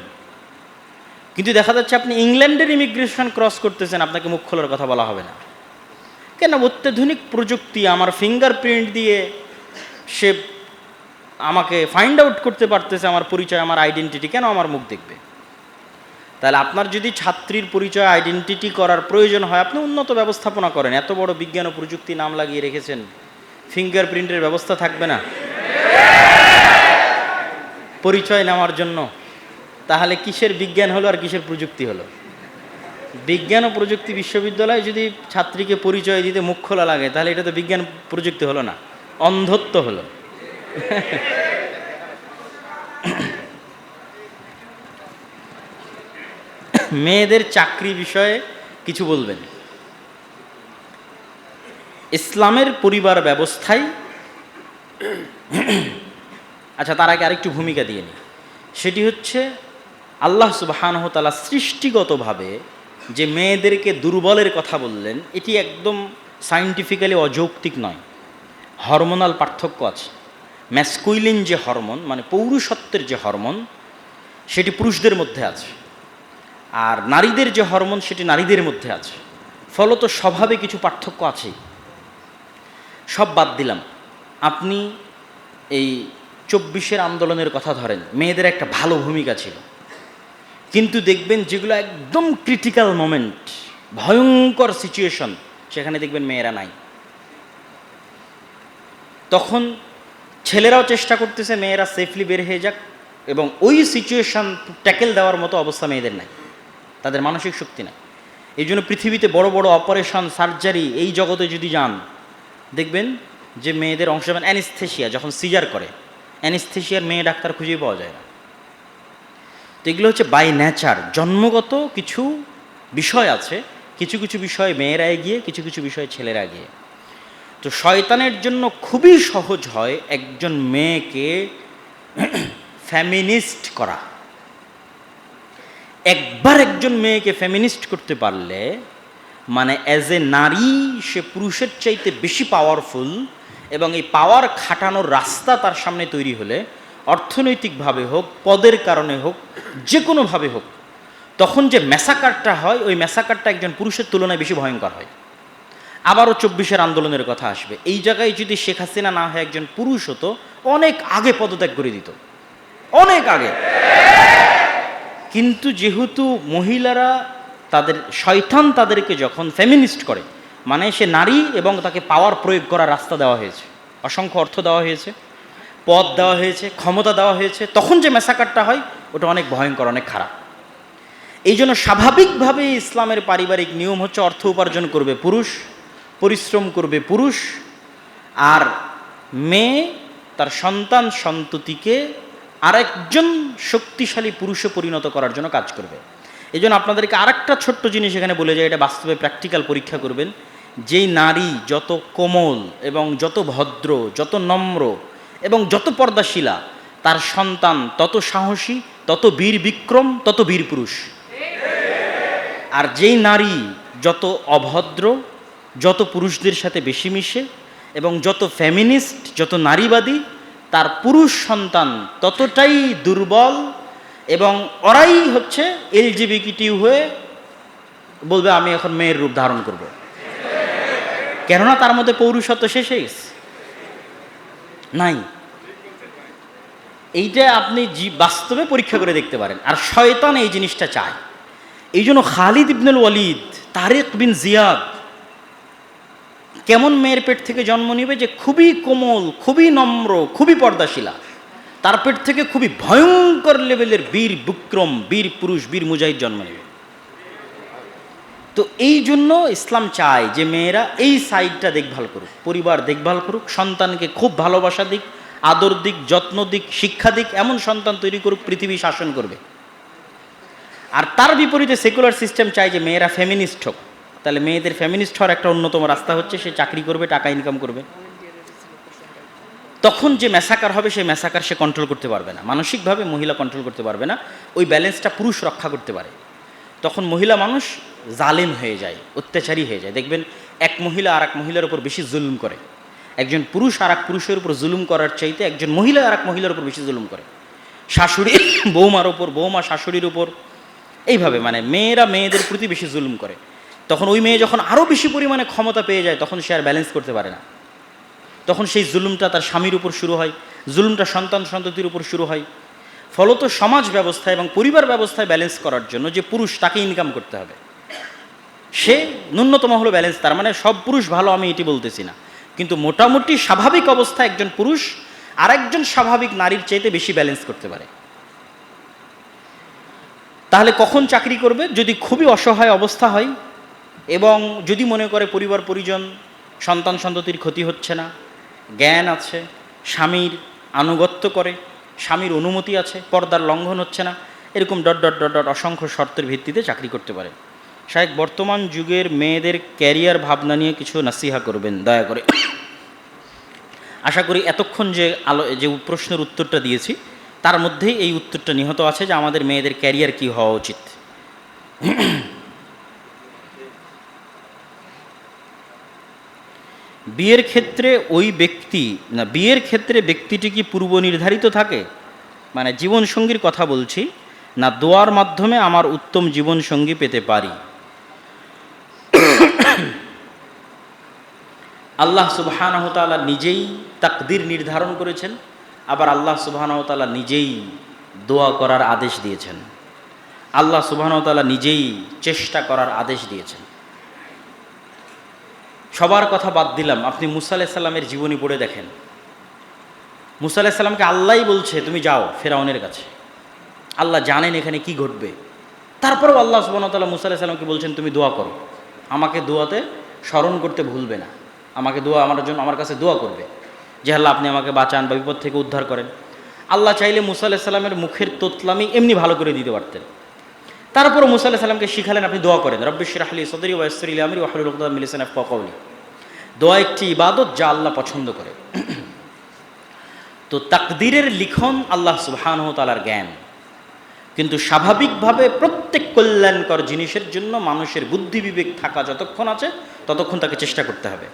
কিন্তু দেখা যাচ্ছে আপনি ইংল্যান্ডের ইমিগ্রেশন ক্রস করতেছেন, আপনাকে মুখ খোলার কথা বলা হবে না। কেন? অত্যাধুনিক প্রযুক্তি, আমার ফিঙ্গারপ্রিন্ট দিয়ে সে আমাকে ফাইন্ড আউট করতে পারতেছে আমার পরিচয়, আমার আইডেন্টিটি, কেন আমার মুখ দেখবে? তাহলে আপনার যদি ছাত্রীর পরিচয় আইডেন্টিটি করার প্রয়োজন হয়, আপনি উন্নত ব্যবস্থাপনা করেন। এত বড় বিজ্ঞান ও প্রযুক্তি নাম লাগিয়ে রেখেছেন, ফিঙ্গারপ্রিন্টের ব্যবস্থা থাকবে না পরিচয় নেওয়ার জন্য? তাহলে কিসের বিজ্ঞান হলো আর কিসের প্রযুক্তি হলো? বিজ্ঞান ও প্রযুক্তি বিশ্ববিদ্যালয়ে যদি ছাত্রীকে পরিচয় দিতে মুখ খোলা লাগে, তাহলে এটা তো বিজ্ঞান প্রযুক্তি হলো না, অন্ধত্ব হলো। মেয়েদের চাকরি বিষয়ে কিছু বলবেন। ইসলামের পরিবার ব্যবস্থায়, আচ্ছা তার আগে আরেকটু ভূমিকা দিয়ে নিই। সেটি হচ্ছে আল্লাহ সুবহানাহু ওয়া তাআলা সৃষ্টিগতভাবে যে মেয়েদেরকে দুর্বলের কথা বললেন, এটি একদম সায়েন্টিফিক্যালি অযৌক্তিক নয়। হরমোনাল পার্থক্য আছে। ম্যাসকুইলিন যে হরমোন, মানে পৌরুষত্বের যে হরমোন, সেটি পুরুষদের মধ্যে আছে, আর নারীদের যে হরমোন সেটি নারীদের মধ্যে আছে। ফলত স্বভাবে কিছু পার্থক্য আছেই। সব বাদ দিলাম, আপনি এই 24-এর আন্দোলনের কথা ধরেন, মেয়েদের একটা ভালো ভূমিকা ছিল, কিন্তু দেখবেন যেগুলো একদম ক্রিটিক্যাল মোমেন্ট, ভয়ঙ্কর সিচুয়েশন, সেখানে দেখবেন মেয়েরা নাই। তখন ছেলেরাও চেষ্টা করতেছে মেয়েরা সেফলি বের হয়ে যাক, এবং ওই সিচুয়েশন ট্যাকেল দেওয়ার মতো অবস্থা মেয়েদের নাই, তাদের মানসিক শক্তি নাই। এই জন্য পৃথিবীতে বড় বড় অপারেশন, সার্জারি, এই জগতে যদি যান, দেখবেন যে মেয়েদের অংশ, যেমন অ্যানেস্থেশিয়া, যখন সিজার করে, অ্যানেস্থেশিয়ার মেয়ে ডাক্তার খুঁজেই পাওয়া যায় না। তো এগুলো হচ্ছে বাই নেচার, জন্মগত কিছু বিষয় আছে। কিছু কিছু বিষয়ে মেয়েরা এগিয়ে, কিছু কিছু বিষয়ে ছেলেরা এগিয়ে। তো শয়তানের জন্য খুবই সহজ হয় একজন মেয়েকে ফেমিনিস্ট করা। একবার একজন মেয়েকে ফেমিনিস্ট করতে পারলে, মানে অ্যাজ এ নারী সে পুরুষের চাইতে বেশি পাওয়ারফুল, এবং এই পাওয়ার খাটানোর রাস্তা তার সামনে তৈরি হলে, অর্থনৈতিকভাবে হোক, পদের কারণে হোক, যে কোনোভাবে হোক, তখন যে ম্যাসাকারটা হয়, ওই ম্যাসাকারটা একজন পুরুষের তুলনায় বেশি ভয়ঙ্কর হয়। আবারও 24-এর আন্দোলনের কথা আসবে। এই জায়গায় যদি শেখ হাসিনা না হয় একজন পুরুষ হতো, অনেক আগে পদত্যাগ করে দিত, অনেক আগে। কিন্তু যেহেতু মহিলারা, তাদের শয়তান তাদেরকে যখন ফেমিনিস্ট করে, মানে সে নারী এবং তাকে পাওয়ার প্রয়োগ করার রাস্তা দেওয়া হয়েছে, অসংখ্য অর্থ দেওয়া হয়েছে, পদ দেওয়া হয়েছে, ক্ষমতা দেওয়া হয়েছে, তখন যে ম্যাসাকারটা হয় ওটা অনেক ভয়ঙ্কর, অনেক খারাপ। এই জন্য স্বাভাবিকভাবে ইসলামের পারিবারিক নিয়ম হচ্ছে অর্থ উপার্জন করবে পুরুষ, পরিশ্রম করবে পুরুষ, আর মেয়ে তার সন্তান সন্ততিকে আরেকজন শক্তিশালী পুরুষে পরিণত করার জন্য কাজ করবে। এই জন্য আপনাদেরকে আরেকটা ছোট্ট জিনিস এখানে বলে যায়, এটা বাস্তবে প্র্যাকটিক্যাল পরীক্ষা করবেন। যেই নারী যত কোমল এবং যত ভদ্র, যত নম্র এবং যত পর্দাশীলা, তার সন্তান তত সাহসী, তত বীর বিক্রম, তত বীর পুরুষ। আর যেই নারী যত অভদ্র, যত পুরুষদের সাথে বেশি মিশে এবং যত ফেমিনিস্ট, যত নারীবাদী, তার পুরুষ সন্তান ততটাই দুর্বল, এবং ওরাই হচ্ছে এলজিবিটিকিউ হয়ে বলবে আমি এখন মেয়ের রূপ ধারণ করব, কেননা তার মধ্যে পৌরুষত্ব শেষ হয়ে গেছে, নাই। এইটা আপনি বাস্তবে পরীক্ষা করে দেখতে পারেন। আর শয়তান এই জিনিসটা চায়। এই জন্য খালিদ ইবনুল ওয়ালিদ, তারিক বিন জিয়াদ কেমন মেয়ের পেট থেকে জন্ম নিবে যে খুবই কোমল, খুবই নম্র, খুবই পর্দাশীলা, তার পেট থেকে খুবই ভয়ঙ্কর লেভেলের বীর বিক্রম, বীর পুরুষ, বীর মুজাহিদ জন্ম নেবে। তো এই জন্য ইসলাম চায় যে মেয়েরা এই সাইডটা দেখভাল করুক, পরিবার দেখভাল করুক, সন্তানকে খুব ভালোবাসা দিক, আদর দিক, যত্ন দিক, শিক্ষা দিক, এমন সন্তান তৈরি করুক পৃথিবী শাসন করবে। আর তার বিপরীতে সেকুলার সিস্টেম চায় যে মেয়েরা ফেমিনিস্ট হোক। তাহলে মেয়েদের ফেমিনিস্ট হওয়ার একটা অন্যতম রাস্তা হচ্ছে সে চাকরি করবে, টাকা ইনকাম করবে। তখন যে ম্যাসাকার হবে সেই ম্যাসাকার সে কন্ট্রোল করতে পারবে না, মানসিকভাবে মহিলা কন্ট্রোল করতে পারবে না, ওই ব্যালেন্সটা পুরুষ রক্ষা করতে পারে। তখন মহিলা মানুষ জালেম হয়ে যায়, অত্যাচারী হয়ে যায়। দেখবেন এক মহিলা আর এক মহিলার উপর বেশি জুলুম করে, একজন পুরুষ আর এক পুরুষের উপর জুলুম করার চাইতে একজন মহিলা আর এক মহিলার উপর বেশি জুলুম করে, শাশুড়ি বৌমার উপর, বৌমা শাশুড়ির উপর, এইভাবে মানে মেয়েরা মেয়েদের প্রতি বেশি জুলুম করে। তখন ওই মেয়ে যখন আরও বেশি পরিমাণে ক্ষমতা পেয়ে যায় তখন সে আর ব্যালেন্স করতে পারে না, তখন সেই জুলুমটা তার স্বামীর উপর শুরু হয়, জুলুমটা সন্তান সন্ততির উপর শুরু হয়। ফলত সমাজ ব্যবস্থা এবং পরিবার ব্যবস্থায় ব্যালেন্স করার জন্য যে পুরুষ, তাকে ইনকাম করতে হবে, সে ন্যূনতম হলো ব্যালেন্স। তার মানে সব পুরুষ ভালো আমি এটি বলতেছি না, কিন্তু মোটামুটি স্বাভাবিক অবস্থায় একজন পুরুষ আরেকজন স্বাভাবিক নারীর চাইতে বেশি ব্যালেন্স করতে পারে। তাহলে কখন চাকরি করবে? যদি খুবই অসহায় অবস্থা হয় এবং যদি মনে করে পরিবার পরিজন, সন্তান সন্ততির ক্ষতি হচ্ছে না, জ্ঞান আছে, স্বামীর আনুগত্য করে, স্বামীর অনুমতি আছে, পর্দার লঙ্ঘন হচ্ছে না, এরকম ডট ডট ডট ডট অসংখ্য শর্তের ভিত্তিতে চাকরি করতে পারে। শায়েখ বর্তমান যুগের মেয়েদের ক্যারিয়ার ভাবনা নিয়ে কিছু নাসিহা করবেন দয়া করে। আশা করি এতক্ষণ যে প্রশ্নের উত্তরটা দিয়েছি তার মধ্যেই এই উত্তরটা নিহত আছে যে আমাদের মেয়েদের ক্যারিয়ার কি হওয়া উচিত। বিয়ের ক্ষেত্রে ব্যক্তিটি কি পূর্ব নির্ধারিত থাকে? মানে জীবনসঙ্গীর কথা বলছি না, দোয়ার মাধ্যমে আমার উত্তম জীবনসঙ্গী পেতে পারি? আল্লাহ সুবহানাহু ওয়া তাআলা নিজেই তাকদীর নির্ধারণ করেছেন, আবার আল্লাহ সুবহানাহু ওয়া তাআলা নিজেই দোয়া করার আদেশ দিয়েছেন, আল্লাহ সুবহানাহু ওয়া তাআলা নিজেই চেষ্টা করার আদেশ দিয়েছেন। সবার কথা বাদ দিলাম, আপনি মুসা আলাইহিস সালামের জীবনী পড়ে দেখেন। মুসা আলাইহিস সালামকে আল্লাহই বলছে তুমি যাও ফেরাউনের কাছে, আল্লাহ জানেন এখানে কি ঘটবে, তারপরেও আল্লাহ সুবহানাহু ওয়া তাআলা মুসা আলাইহিস সালামকে বলছেন তুমি দোয়া করো, আমাকে দোয়াতে স্মরণ করতে ভুলবে না, আমাকে আমার কাছে দোয়া করবে যে আল্লাহ আপনি আমাকে বাঁচান বা বিপদ থেকে উদ্ধার করেন। আল্লাহ চাইলে মুসা আলাইহিস সালামের মুখের তোতলামি এমনি ভালো করে দিতে পারতেন, তারপরও মুসা আলাইহিস সালামকে শিখালেন আপনি দোয়া করেন, রব্বি ইশরাহ লি সাদরি ওয়া ইয়াসসির লি আমরি ওয়াহলুল উকদাতাম মিন লিসানি ইয়াফকাহু কাওলি। দোয়া একটি ইবাদত যা আল্লাহ পছন্দ করে। তো তাকদীরের লিখন আল্লাহ সুবহানাহু ওয়া তাআলার জ্ঞান, কিন্তু স্বাভাবিকভাবে প্রত্যেক কল্যাণকর জিনিসের জন্য মানুষের বুদ্ধি বিবেক থাকা যতক্ষণ আছে ততক্ষণ তাকে চেষ্টা করতে হবে,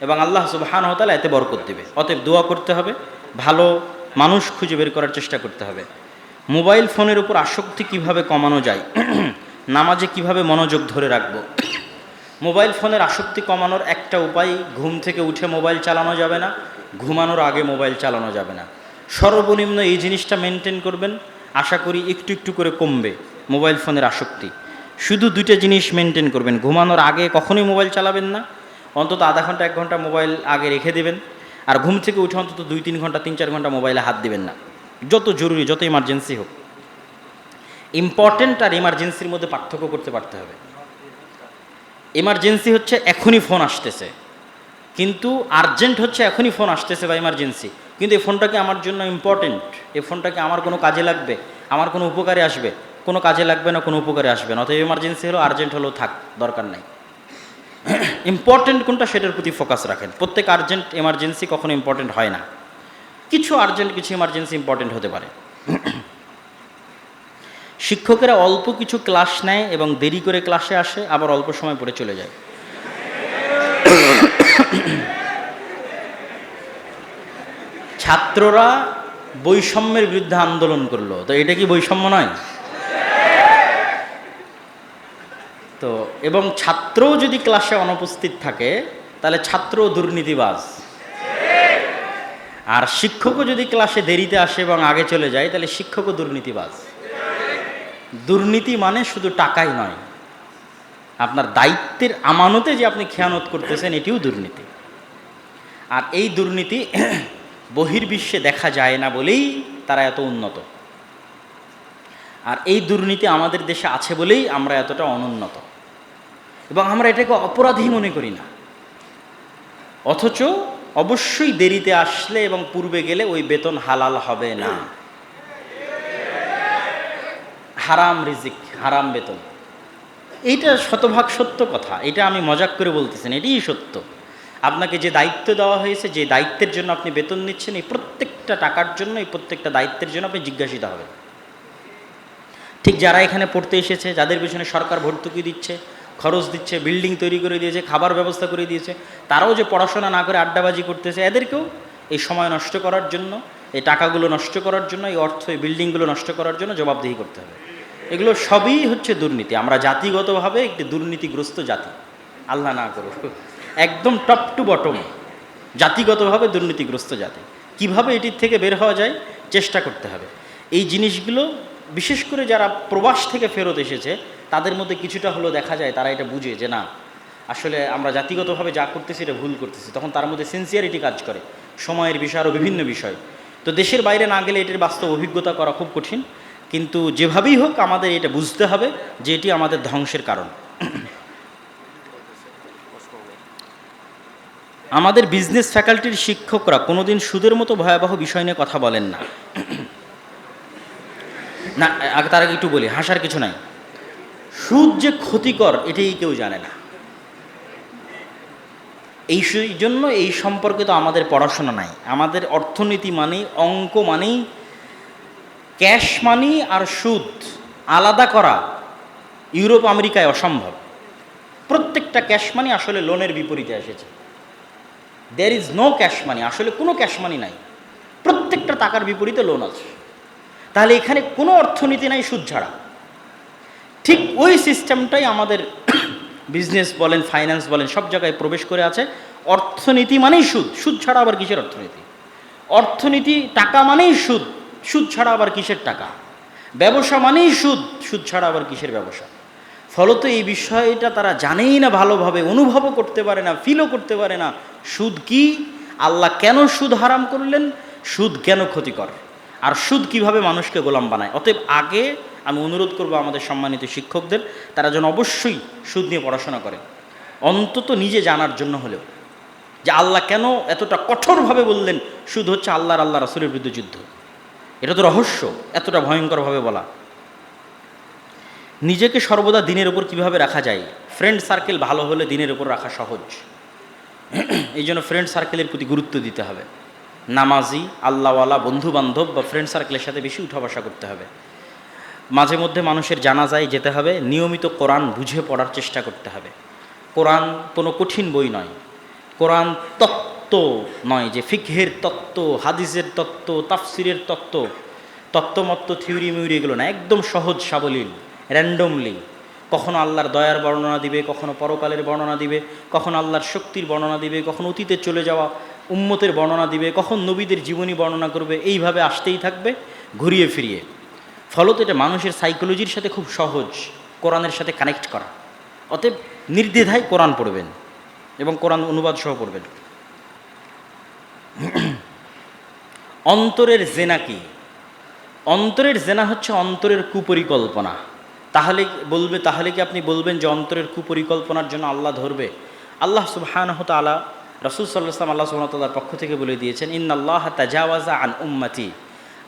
এবং আল্লাহ সুবহানাহু ওয়া তাআলা এতে বরকত দেবে। অতএব দোয়া করতে হবে, ভালো মানুষ খুঁজে বের করার চেষ্টা করতে হবে। মোবাইল ফোনের উপর আসক্তি কিভাবে কমানো যায়, নামাজে কিভাবে মনোযোগ ধরে রাখবো? মোবাইল ফোনের আসক্তি কমানোর একটা উপায়, ঘুম থেকে উঠে মোবাইল চালানো যাবে না, ঘুমানোর আগে মোবাইল চালানো যাবে না। সর্বনিম্ন এই জিনিসটা মেনটেন করবেন, আশা করি একটু একটু করে কমবে মোবাইল ফোনের আসক্তি। শুধু দুইটা জিনিস মেনটেন করবেন, ঘুমানোর আগে কখনোই মোবাইল চালাবেন না, অন্তত আধা ঘন্টা 1 ঘন্টা মোবাইল আগে রেখে দেবেন, আর ঘুম থেকে উঠে অন্তত 2-3 ঘন্টা 3-4 ঘন্টা মোবাইলে হাত দিবেন না, যত জরুরি যত ইমার্জেন্সি হোক। ইম্পর্টেন্ট আর ইমার্জেন্সির মধ্যে পার্থক্য করতে পারতে হবে। ইমার্জেন্সি হচ্ছে এখনই ফোন আসতেছে, কিন্তু আর্জেন্ট হচ্ছে এখনই ফোন আসতেছে বা ইমার্জেন্সি, কিন্তু এই ফোনটা কি আমার জন্য ইম্পর্টেন্ট, এই ফোনটা কি আমার কোনো কাজে লাগবে, আমার কোনো উপকারে আসবে? কোনো কাজে লাগবে না, কোনো উপকারে আসবে না। অতএব ইমার্জেন্সি হলো, আর্জেন্ট হলো থাক, দরকার নাই। ইম্পর্টেন্ট কোনটা সেটার প্রতি ফোকাস রাখেন। প্রত্যেক আর্জেন্ট এমার্জেন্সি কখনো ইম্পর্টেন্ট হয় না, কিছু আর্জেন্ট কিছু ইমার্জেন্সি ইম্পর্টেন্ট হতে পারে। শিক্ষকেরা অল্প কিছু ক্লাস নেয় এবং দেরি করে ক্লাসে আসে, আবার অল্প সময় পরে চলে যায়। ছাত্ররা বৈষম্যের বিরুদ্ধে আন্দোলন করলো, তো এটা কি বৈষম্য নয়? তো এবং ছাত্রও যদি ক্লাসে অনুপস্থিত থাকে তাহলে ছাত্রও দুর্নীতিবাজ, আর শিক্ষকও যদি ক্লাসে দেরিতে আসে এবং আগে চলে যায় তাহলে শিক্ষকও দুর্নীতিবাজ। দুর্নীতি মানে শুধু টাকাই নয়, আপনার দায়িত্বের আমানতে যে আপনি খেয়ানত করতেছেন এটিও দুর্নীতি। আর এই দুর্নীতি বহির্বিশ্বে দেখা যায় না বলেই তারা এত উন্নত, আর এই দুর্নীতি আমাদের দেশে আছে বলেই আমরা এতটা অনুন্নত, এবং আমরা এটাকে অপরাধী মনে করি না। অথচ অবশ্যই দেরিতে আসলে এবং পূর্বে গেলে ওই বেতন হালাল হবে না, হারাম রিজিক, হারাম বেতন। এইটা শতভাগ সত্য কথা, এটা আমি মজাক করে বলতেছি না, এটাই সত্য। আপনাকে যে দায়িত্ব দেওয়া হয়েছে, যে দায়িত্বের জন্য আপনি বেতন নিচ্ছেন, এই প্রত্যেকটা টাকার জন্য, এই প্রত্যেকটা দায়িত্বের জন্য আপনি জিজ্ঞাসিত হবেন। ঠিক যারা এখানে পড়তে এসেছে, যাদের পিছনে সরকার ভর্তুকি দিচ্ছে, খরচ দিচ্ছে, বিল্ডিং তৈরি করে দিয়েছে, খাবার ব্যবস্থা করে দিয়েছে, তারাও যে পড়াশোনা না করে আড্ডাবাজি করতেছে, এদেরকেও এই সময় নষ্ট করার জন্য, এই টাকাগুলো নষ্ট করার জন্য, এই অর্থ, এই বিল্ডিংগুলো নষ্ট করার জন্য জবাবদিহি করতে হবে। এগুলো সবই হচ্ছে দুর্নীতি। আমরা জাতিগতভাবে একটি দুর্নীতিগ্রস্ত জাতি, আল্লাহ না করুক, একদম টপ টু বটম জাতিগতভাবে দুর্নীতিগ্রস্ত জাতি। কিভাবে এটির থেকে বের হওয়া যায় চেষ্টা করতে হবে। এই জিনিসগুলো বিশেষ করে যারা প্রবাস থেকে ফেরত এসেছে তাদের মধ্যে কিছুটা হলেও দেখা যায়, তারা এটা বুঝে যে না, আসলে আমরা জাতিগতভাবে যা করতেছি এটা ভুল করতেছি, তখন তার মধ্যে সিনসিয়ারিটি কাজ করে, সময়ের বিষয় আরও বিভিন্ন বিষয়। তো দেশের বাইরে না গেলে এটির বাস্তব অভিজ্ঞতা করা খুব কঠিন, কিন্তু যেভাবেই হোক আমাদের এটা বুঝতে হবে যে এটি আমাদের ধ্বংসের কারণ। আমাদের বিজনেস ফ্যাকাল্টির শিক্ষকরা কোনোদিন সুদের মতো ভয়াবহ বিষয় নিয়ে কথা বলেন না। না, আগে তার আগে একটু বলি, হাসার কিছু নাই। সুদ যে ক্ষতিকর এটাই কেউ জানে না। এই জন্য এই সম্পর্কে তো আমাদের পড়াশোনা নাই। আমাদের অর্থনীতি মানেই, অঙ্ক মানেই ক্যাশ মানি আর সুদ আলাদা করা ইউরোপ আমেরিকায় অসম্ভব। প্রত্যেকটা ক্যাশ মানি আসলে লোনের বিপরীতে এসেছে। There is no cash money, আসলে কোনো ক্যাশ মানি নাই, প্রত্যেকটা টাকার বিপরীতে লোন আছে। তাহলে এখানে কোনো অর্থনীতি নাই সুদ ছাড়া। ঠিক ওই সিস্টেমটাই আমাদের বিজনেস বলেন, ফাইন্যান্স বলেন, সব জায়গায় প্রবেশ করে আছে। অর্থনীতি মানেই সুদ, সুদ ছাড়া আবার কিসের অর্থনীতি? অর্থনীতি টাকা মানেই সুদ, সুদ ছাড়া আবার কিসের টাকা? ব্যবসা মানেই সুদ, সুদ ছাড়া আবার কিসের ব্যবসা? ফলত এই বিষয়টা তারা জানেই না ভালোভাবে, অনুভবও করতে পারে না, ফিলও করতে পারে না। সুদ কি, আল্লাহ কেন সুদ হারাম করলেন, সুদ কেন ক্ষতিকর, আর সুদ কিভাবে মানুষকে গোলাম বানায়। অতএব আগে আমি অনুরোধ করব আমাদের সম্মানিত শিক্ষকদের, তারা যেন অবশ্যই সুদ নিয়ে পড়াশোনা করে, অন্তত নিজে জানার জন্য হলেও, যে আল্লাহ কেন এতটা কঠোরভাবে বললেন সুদ হচ্ছে আল্লাহ রাসূলের বিরুদ্ধে যুদ্ধ। এটা তো রহস্য, এতটা ভয়ঙ্করভাবে বলা। নিজেকে সর্বদা দিনের উপর কিভাবে রাখা যায়? ফ্রেন্ড সার্কেল ভালো হলে দিনের উপর রাখা সহজ। এই জন্য ফ্রেন্ড সার্কেলের প্রতি গুরুত্ব দিতে হবে। নামাজি, আল্লাহওয়ালা বন্ধুবান্ধব বা ফ্রেন্ড সার্কেলের সাথে বেশি উঠা বসা করতে হবে। মাঝে মধ্যে মানুষের জানাজায় যেতে হবে, নিয়মিত কোরআন বুঝে পড়ার চেষ্টা করতে হবে। কোরআন কোনো কঠিন বই নয়, কোরআন তত্ত্ব নয় যে ফিকহের তত্ত্ব, হাদিসের তত্ত্ব, তাফসিরের তত্ত্ব, তত্ত্বমত্ত থিওরি মিউরি এগুলো না, একদম সহজ সাবলীল, র্যান্ডমলি। কখনো আল্লাহর দয়ার বর্ণনা দিবে, কখনো পরকালের বর্ণনা দিবে, কখনো আল্লাহর শক্তির বর্ণনা দিবে, কখনো অতীতে চলে যাওয়া উম্মতের বর্ণনা দিবে, কখন নবীদের জীবনী বর্ণনা করবে। এইভাবে আসতেই থাকবে ঘুরিয়ে ফিরিয়ে। ফলত এটা মানুষের সাইকোলজির সাথে খুব সহজ কোরআনের সাথে কানেক্ট করা। অতএব নির্দ্বিধায় কোরআন পড়বেন এবং কোরআন অনুবাদ সহ পড়বেন। অন্তরের জেনা কি? অন্তরের জেনা হচ্ছে অন্তরের কুপরিকল্পনা। তাহলে কি আপনি বলবেন যে অন্তরের কুপরিকল্পনার জন্য আল্লাহ ধরবে? আল্লাহ সুবহানাহু তাআলা, রাসূল সাল্লাল্লাহু আলাইহি ওয়াসাল্লাম আল্লাহ সুবহানাহু ওয়া তাআলার পক্ষ থেকে বলে দিয়েছেন, ইন্নাল্লাহা তাজাওয়াজা আন উম্মতি,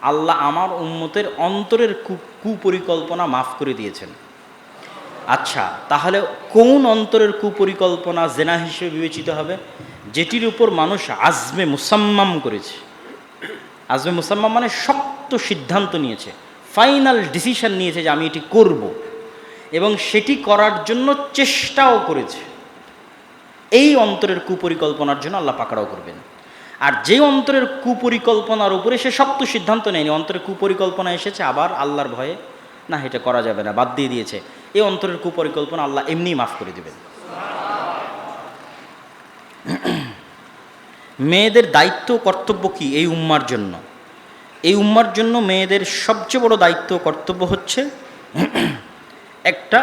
আল্লাহ আমার উম্মতের অন্তরের কুপরিকল্পনা মাফ করে দিয়েছেন। আচ্ছা, তাহলে কোন অন্তরের কুপরিকল্পনা জেনা হিসেবে বিবেচিত হবে? যেটির উপর মানুষ আজমে মুসাম্মাম করেছে। আজমে মুসাম্মাম মানে শক্ত সিদ্ধান্ত নিয়েছে, ফাইনাল ডিসিশন নিয়েছে যে আমি এটি করব, এবং সেটি করার জন্য চেষ্টাও করেছে। এই অন্তরের কুপরিকল্পনার জন্য আল্লাহ পাকড়াও করবেন। আর যে অন্তরের কুপরিকল্পনার উপরে সে শক্ত সিদ্ধান্ত নেয়নি, অন্তরে কুপরিকল্পনা এসেছে আবার আল্লাহর ভয়ে, না এটা করা যাবে না, বাদ দিয়ে দিয়েছে, এই অন্তরের কুপরিকল্পনা আল্লাহ এমনিই মাফ করে দেবেন। মেয়েদের দায়িত্ব কর্তব্য কি এই উম্মার জন্য? এই উম্মার জন্য মেয়েদের সবচেয়ে বড় দায়িত্ব কর্তব্য হচ্ছে একটা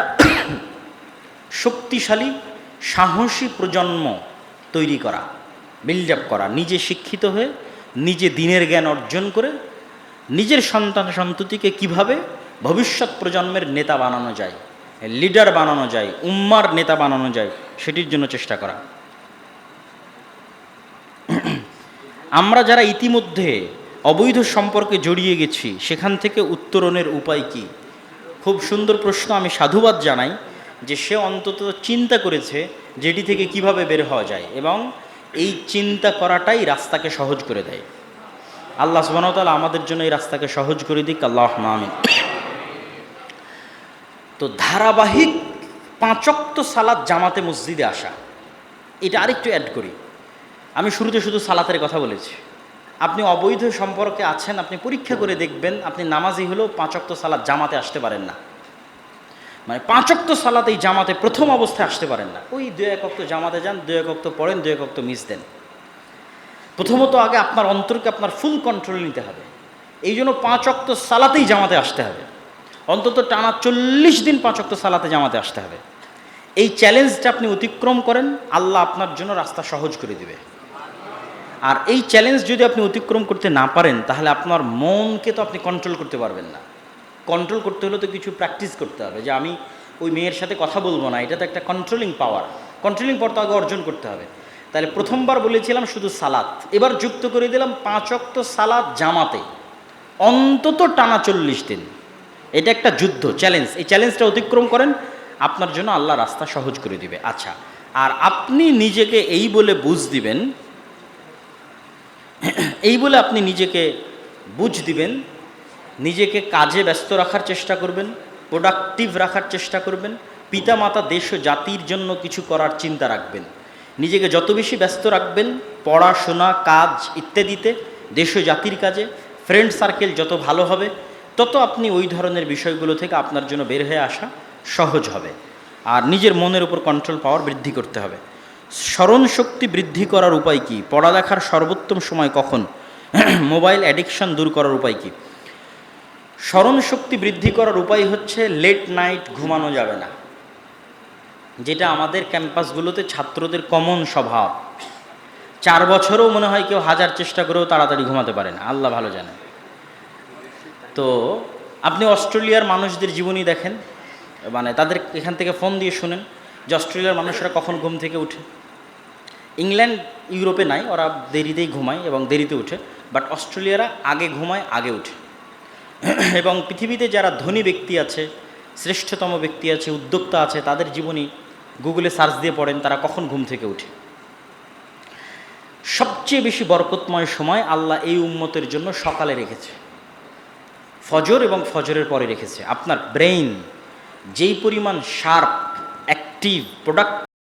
শক্তিশালী সাহসী প্রজন্ম তৈরি করা, বিল্ড আপ করা, নিজে শিক্ষিত হয়ে নিজে দিনের জ্ঞান অর্জন করে নিজের সন্তান সন্ততিকে কিভাবে ভবিষ্যৎ প্রজন্মের নেতা বানানো যায়, লিডার বানানো যায়, উম্মার নেতা বানানো যায়, সেটির জন্য চেষ্টা করা। আমরা যারা ইতিমধ্যে অবৈধ সম্পর্কে জড়িয়ে গেছি সেখান থেকে উত্তরণের উপায় কি? খুব সুন্দর প্রশ্ন। আমি সাধুবাদ জানাই যে সে অন্তত চিন্তা করেছে যেটি থেকে কিভাবে বের হওয়া যায়, এবং এই চিন্তা করাটাই রাস্তাকে সহজ করে দেয়। আল্লাহ সুবহানাহু ওয়া তাআলা আমাদের জন্য এই রাস্তাকে সহজ করে দিক, আল্লাহুম্মা আমিন। তো ধারাবাহিক 5 ওয়াক্ত সালাত জামাতে মসজিদে আসা, এটা আরেকটু অ্যাড করি। আমি শুরুতে শুধু সালাতের কথা বলেছি। আপনি অবৈধ সম্পর্কে আছেন, আপনি পরীক্ষা করে দেখবেন আপনি নামাজি হলেও 5 ওয়াক্ত সালাত জামাতে আসতে পারেন না। মানে 5 ওয়াক্ত সালাত এই জামাতে প্রথম অবস্থায় আসতে পারেন না। ওই 2-1 ওয়াক্ত জামাতে যান, 2-1 ওয়াক্ত পড়েন, 2-1 ওয়াক্ত মিস দেন। প্রথমত আগে আপনার অন্তরকে আপনার ফুল কন্ট্রোল নিতে হবে। এই জন্য 5 ওয়াক্ত সালাতেই জামাতে আসতে হবে, অন্তত টানা 40 দিন 5 ওয়াক্ত সালাতে জামাতে আসতে হবে। এই চ্যালেঞ্জটা আপনি অতিক্রম করেন, আল্লাহ আপনার জন্য রাস্তা সহজ করে দিবে। আর এই চ্যালেঞ্জ যদি আপনি অতিক্রম করতে না পারেন তাহলে আপনার মনকে তো আপনি কন্ট্রোল করতে পারবেন না। কন্ট্রোল করতে হলে তো কিছু প্র্যাকটিস করতে হবে, যে আমি ওই মেয়ের সাথে কথা বলবো না, এটা তো একটা কন্ট্রোলিং পাওয়ার। কন্ট্রোলিং পাওয়ার তো আগে অর্জন করতে হবে। তাহলে প্রথমবার বলেছিলাম শুধু সালাত, এবার যুক্ত করে দিলাম 5 ওয়াক্ত সালাত জামাতে অন্তত টানা 40 দিন। এটা একটা যুদ্ধ, চ্যালেঞ্জ। এই চ্যালেঞ্জটা অতিক্রম করেন, আপনার জন্য আল্লাহ রাস্তা সহজ করে দিবে। আচ্ছা, আর আপনি নিজেকে এই বলে বুঝ দিবেন, এই বলে আপনি নিজেকে বুঝ দিবেন, নিজেকে কাজে ব্যস্ত রাখার চেষ্টা করবেন, প্রোডাক্টিভ রাখার চেষ্টা করবেন, পিতামাতা দেশ ও জাতির জন্য কিছু করার চিন্তা রাখবেন। নিজেকে যত বেশি ব্যস্ত রাখবেন পড়াশোনা, কাজ ইত্যাদিতে, দেশ ও জাতির কাজে, ফ্রেন্ড সার্কেল যত ভালো হবে তত আপনি ওই ধরনের বিষয়গুলো থেকে আপনার জন্য বের হয়ে আসা সহজ হবে। আর নিজের মনের উপর কন্ট্রোল পাওয়ার বৃদ্ধি করতে হবে। স্মরণ শক্তি বৃদ্ধি করার উপায় কি? পড়ালেখার সর্বোত্তম সময় কখন? মোবাইল অ্যাডিকশন দূর করার উপায় কি? স্মরণ শক্তি বৃদ্ধি করার উপায় হচ্ছে লেট নাইট ঘুমানো যাবে না, যেটা আমাদের ক্যাম্পাসগুলোতে ছাত্রদের কমন স্বভাব। 4 বছরও মনে হয় কেউ 1000 চেষ্টা করেও তাড়াতাড়ি ঘুমাতে পারে না, আল্লাহ ভালো জানে। তো আপনি অস্ট্রেলিয়ার মানুষদের জীবনী দেখেন, মানে তাদের এখান থেকে ফোন দিয়ে শুনেন যে অস্ট্রেলিয়ার মানুষরা কখন ঘুম থেকে উঠে। ইংল্যান্ড ইউরোপে নাই, ওরা দেরিতেই ঘুমায় এবং দেরিতে উঠে, বাট অস্ট্রেলিয়ারা আগে ঘুমায় আগে উঠে। এবং পৃথিবীতে যারা ধনী ব্যক্তি আছে, শ্রেষ্ঠতম ব্যক্তি আছে, উদ্যোক্তা আছে, তাদের জীবনী গুগলে সার্চ দিয়ে পড়েন তারা কখন ঘুম থেকে উঠে। সবচেয়ে বেশি বরকতময় সময় আল্লাহ এই উম্মতের জন্য সকালে রেখেছে, ফজর এবং ফজরের পরে রেখেছে। আপনার ব্রেইন যেই পরিমাণ শার্প, অ্যাক্টিভ, প্রোডাক্ট